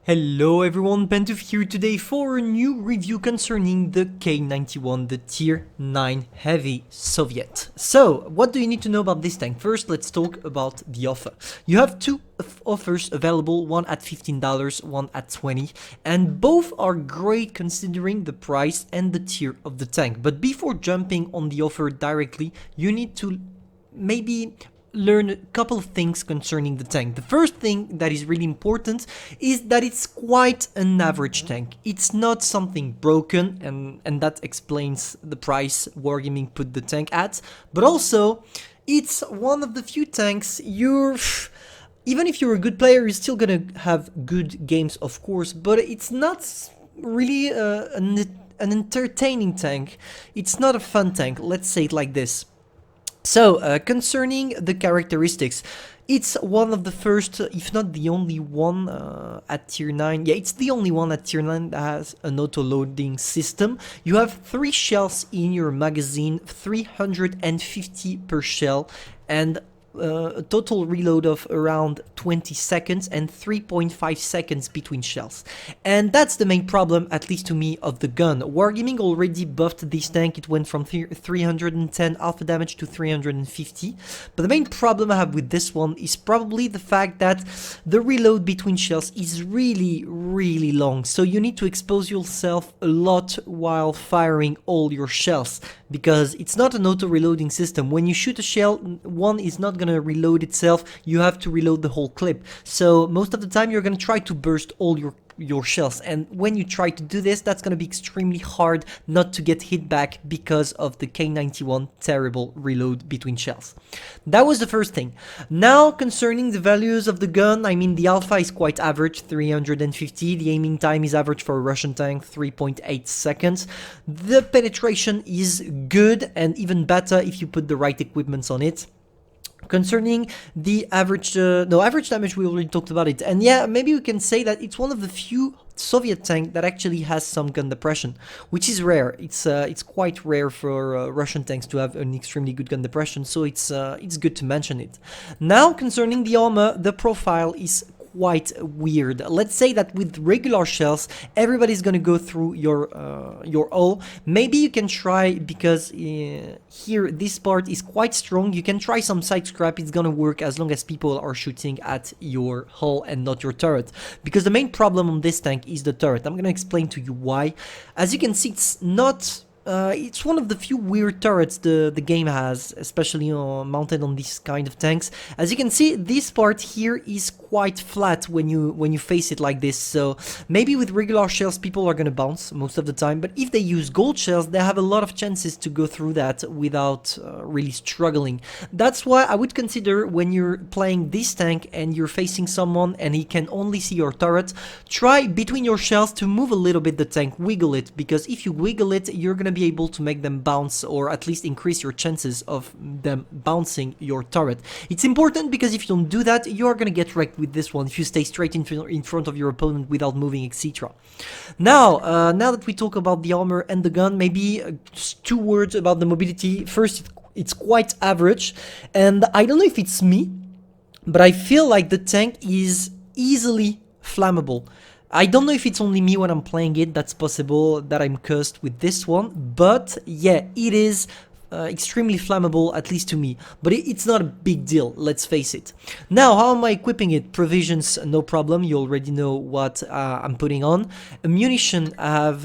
Hello everyone, Pantoufleee here today for a new review concerning the K-91, the Tier 9 Heavy Soviet. So, what do you need to know about this tank? First, let's talk about the offer. You have two offers available, one at $15, one at $20, and both are great considering the price and the tier of the tank. But before jumping on the offer directly, you need to maybe learn a couple of things concerning the tank. The first thing that is really important is that it's quite an average tank. It's not something broken, and that explains the price Wargaming put the tank at, but also it's one of the few tanks even if you're a good player, you're still gonna have good games, of course, but it's not really an entertaining tank. It's not a fun tank, let's say it like this. So, concerning the characteristics, it's one of the first, if not the only one at tier 9. Yeah, it's the only one at tier 9 that has an auto-loading system. You have 3 shells in your magazine, 350 per shell, and a total reload of around 20 seconds and 3.5 seconds between shells. And that's the main problem, at least to me, of the gun. Wargaming already buffed this tank. It went from 310 alpha damage to 350. But the main problem I have with this one is probably the fact that the reload between shells is really long. So you need to expose yourself a lot while firing all your shells, because it's not an auto-reloading system. When you shoot a shell, one is not gonna reload itself, you have to reload the whole clip. So most of the time you're gonna try to burst all your shells, and when you try to do this, that's gonna be extremely hard not to get hit back because of the K-91 terrible reload between shells. That was the first thing. Now, concerning the values of the gun, I mean, the alpha is quite average, 350. The aiming time is average for a Russian tank, 3.8 seconds. The penetration is good, and even better if you put the right equipments on it. Concerning the average damage, we already talked about it, and yeah, maybe we can say that it's one of the few Soviet tank that actually has some gun depression, which is rare. It's quite rare for Russian tanks to have an extremely good gun depression, so it's good to mention it. Now, concerning the armor, the profile is quite weird. Let's say that with regular shells, everybody's gonna go through your hull. Maybe you can try, because here this part is quite strong, you can try some side scrap. It's gonna work as long as people are shooting at your hull and not your turret, because the main problem on this tank is the turret. I'm gonna explain to you why. As you can see, it's not it's one of the few weird turrets the game has, especially mounted on these kind of tanks. As you can see, this part here is quite flat when you face it like this. So maybe with regular shells people are gonna bounce most of the time, but if they use gold shells, they have a lot of chances to go through that without really struggling. That's why I would consider, when you're playing this tank and you're facing someone and he can only see your turret, try between your shells to move a little bit the tank, wiggle it, because if you wiggle it, you're gonna be able to make them bounce, or at least increase your chances of them bouncing your turret. It's important, because if you don't do that, you're gonna get wrecked with this one if you stay straight in front of your opponent without moving, etc. Now that we talk about the armor and the gun, maybe just 2 words about the mobility. First, it's quite average, and I don't know if it's me, but I feel like the tank is easily flammable. I don't know if it's only me when I'm playing it, that's possible that I'm cursed with this one, but yeah, it is extremely flammable, at least to me, but it's not a big deal, let's face it. Now, how am I equipping it? Provisions, no problem, you already know what I'm putting on. Ammunition, I have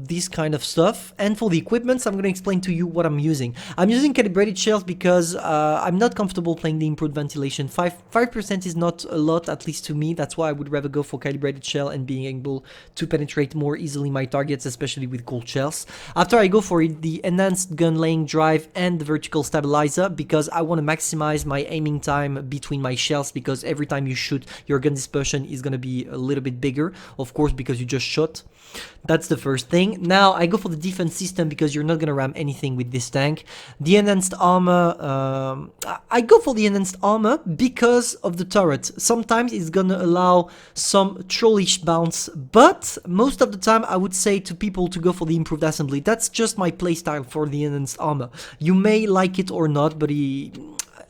this kind of stuff, and for the equipments, I'm going to explain to you what I'm using. I'm using calibrated shells because I'm not comfortable playing the improved ventilation. 5% is not a lot, at least to me. That's why I would rather go for calibrated shell and being able to penetrate more easily my targets, especially with gold shells. After I go for it, the enhanced gun laying drive and the vertical stabilizer, because I want to maximize my aiming time between my shells, because every time you shoot, your gun dispersion is going to be a little bit bigger, of course, because you just shot. That's the first thing. Now I go for the defense system, because you're not going to ram anything with this tank. The enhanced armor, I go for the enhanced armor because of the turret. Sometimes it's going to allow some trollish bounce, but most of the time I would say to people to go for the improved assembly. That's just my playstyle for the enhanced armor. You may like it or not, but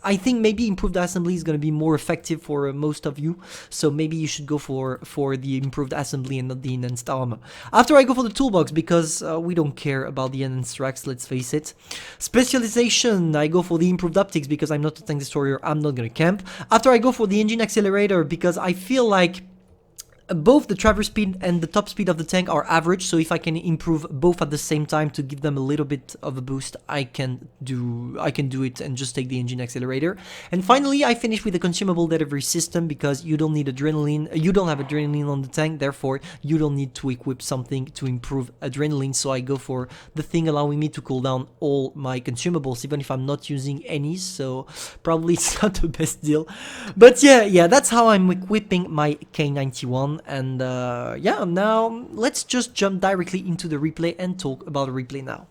I think maybe improved assembly is going to be more effective for most of you, so maybe you should go for the improved assembly and not the enhanced armor. After I go for the toolbox, because we don't care about the enhanced tracks, let's face it. Specialization, I go for the improved optics because I'm not a tank destroyer, I'm not going to camp. After I go for the engine accelerator because I feel like both the traverse speed and the top speed of the tank are average, so if I can improve both at the same time to give them a little bit of a boost, I can do it and just take the engine accelerator. And finally, I finish with the consumable delivery system because you don't need adrenaline, you don't have adrenaline on the tank, therefore you don't need to equip something to improve adrenaline, so I go for the thing allowing me to cool down all my consumables, even if I'm not using any, so probably it's not the best deal. But yeah, that's how I'm equipping my K-91. And yeah, now let's just jump directly into the replay and talk about the replay now.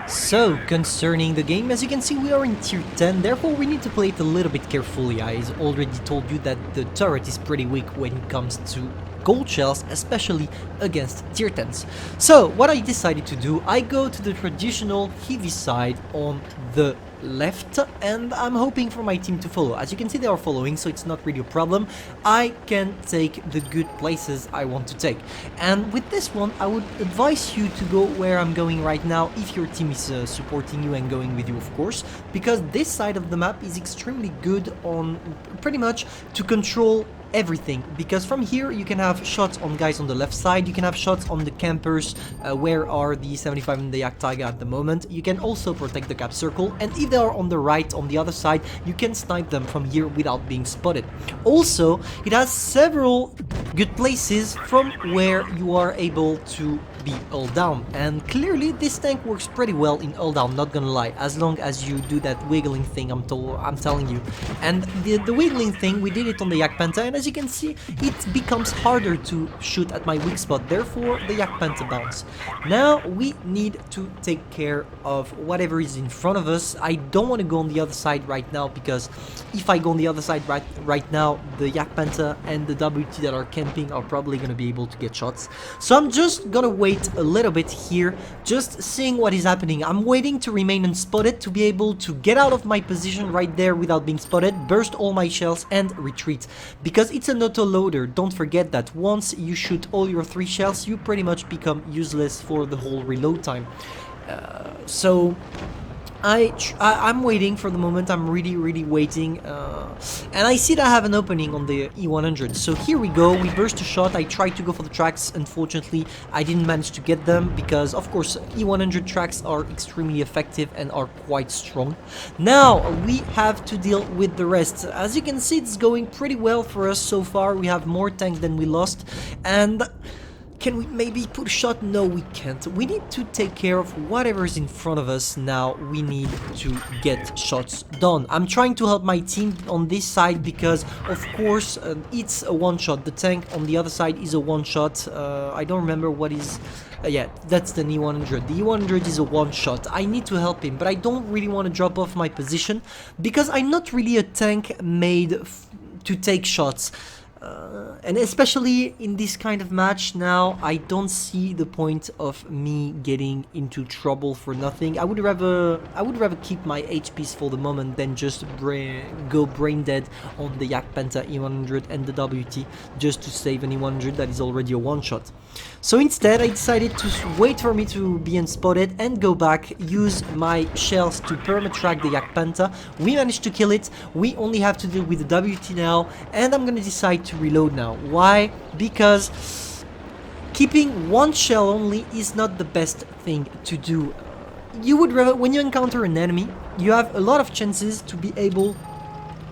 So, concerning the game, as you can see, we are in tier 10, therefore we need to play it a little bit carefully. I already told you that the turret is pretty weak when it comes to gold shells, especially against tier 10s. So, what I decided to do, I go to the traditional heavy side on the left, and I'm hoping for my team to follow. As you can see, they are following, so it's not really a problem. I can take the good places I want to take. And with this one, I would advise you to go where I'm going right now, if your team is supporting you and going with you, of course, because this side of the map is extremely good on pretty much to control everything, because from here you can have shots on guys on the left side, you can have shots on the campers, where are the 75 and the Yak Tiger at the moment. You can also protect the cap circle, and if they are on the right, on the other side, you can snipe them from here without being spotted. Also, it has several good places from where you are able to be hull down, and clearly this tank works pretty well in hull down, not gonna lie, as long as you do that wiggling thing I'm telling you. And the wiggling thing, we did it on the Yak Panther, and as you can see, it becomes harder to shoot at my weak spot, therefore the Yak Panther bounce. Now we need to take care of whatever is in front of us. I don't want to go on the other side right now, because if I go on the other side right now, the Yak Panther and the WT that are camping are probably going to be able to get shots. So I'm just gonna wait a little bit here, just seeing what is happening. I'm waiting to remain unspotted, to be able to get out of my position right there without being spotted, burst all my shells and retreat, because it's an auto loader. Don't forget that once you shoot all your 3 shells, you pretty much become useless for the whole reload time. So I'm waiting for the moment. I'm really waiting, and I see that I have an opening on the E100, so here we go. We burst a shot. I tried to go for the tracks. Unfortunately, I didn't manage to get them, because of course E100 tracks are extremely effective and are quite strong. Now we have to deal with the rest. As you can see, it's going pretty well for us so far. We have more tanks than we lost, and can we maybe put a shot? No, we can't. We need to take care of whatever is in front of us now. We need to get shots done. I'm trying to help my team on this side because, of course, it's a one-shot. The tank on the other side is a one-shot. I don't remember what is... yeah, that's the E100. The E100 is a one-shot. I need to help him, but I don't really want to drop off my position because I'm not really a tank made to take shots. And especially in this kind of match now, I don't see the point of me getting into trouble for nothing. I would rather keep my HPs for the moment than just go brain dead on the Yak Panther E100 and the WT just to save an E100 that is already a one-shot. So instead, I decided to wait for me to be unspotted and go back, use my shells to perma-track the Yak Panther. We managed to kill it. We only have to deal with the WT now, and I'm gonna decide to reload now. Why? Because keeping one shell only is not the best thing to do. You would rather, when you encounter an enemy, you have a lot of chances to be able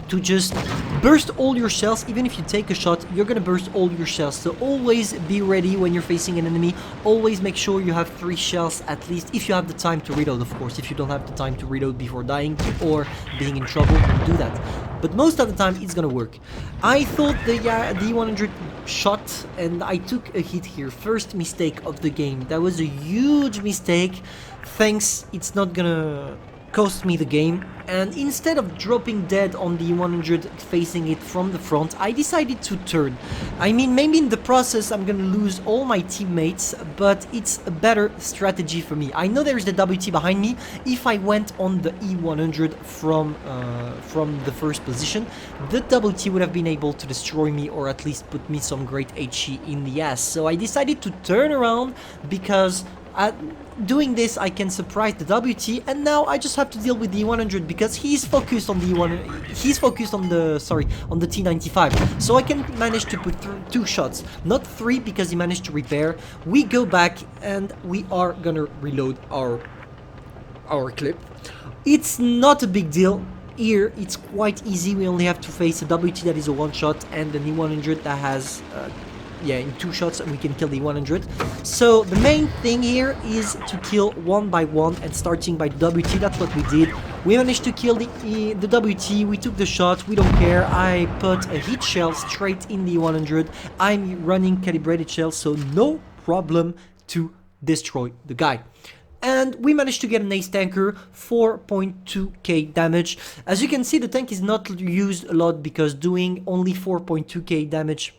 to just burst all your shells. Even if you take a shot, you're gonna burst all your shells. So always be ready when you're facing an enemy. Always make sure you have 3 shells at least, if you have the time to reload, of course. If you don't have the time to reload before dying or being in trouble, don't do that. But most of the time it's gonna work. I thought the E100 shot and I took a hit here. First mistake of the game. That was a huge mistake. Thanks, it's not gonna cost me the game, and instead of dropping dead on the 100 facing it from the front, I decided to turn. I mean, maybe in the process I'm gonna lose all my teammates, but it's a better strategy for me. I know there's the WT behind me. If I went on the E100 from the first position, the WT would have been able to destroy me, or at least put me some great HE in the ass. So I decided to turn around, because doing this I can surprise the WT, and now I just have to deal with the 100 because he's focused on the he's focused on the on the T95. So I can manage to put 2 shots, not 3, because he managed to repair. We go back and we are gonna reload our clip. It's not a big deal. Here it's quite easy. We only have to face a WT that is a 1-shot and an E100 that has yeah, in 2 shots we can kill the 100. So the main thing here is to kill one by one, and starting by the WT. That's what we did. We managed to kill the WT. We took the shot. We don't care. I put a heat shell straight in the 100. I'm running calibrated shells, so no problem to destroy the guy. And we managed to get an ace tanker, 4.2k damage. As you can see, the tank is not used a lot, because doing only 4.2k damage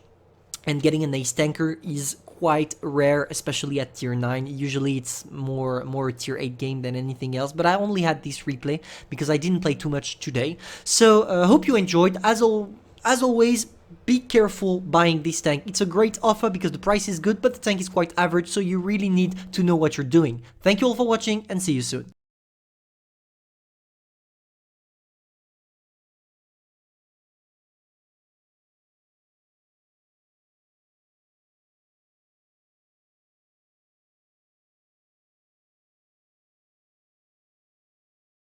and getting an ace tanker is quite rare, especially at tier 9. Usually it's more a tier 8 game than anything else, but I only had this replay because I didn't play too much today. So hope you enjoyed. As always, be careful buying this tank. It's a great offer because the price is good, but the tank is quite average, so you really need to know what you're doing. Thank you all for watching, and see you soon.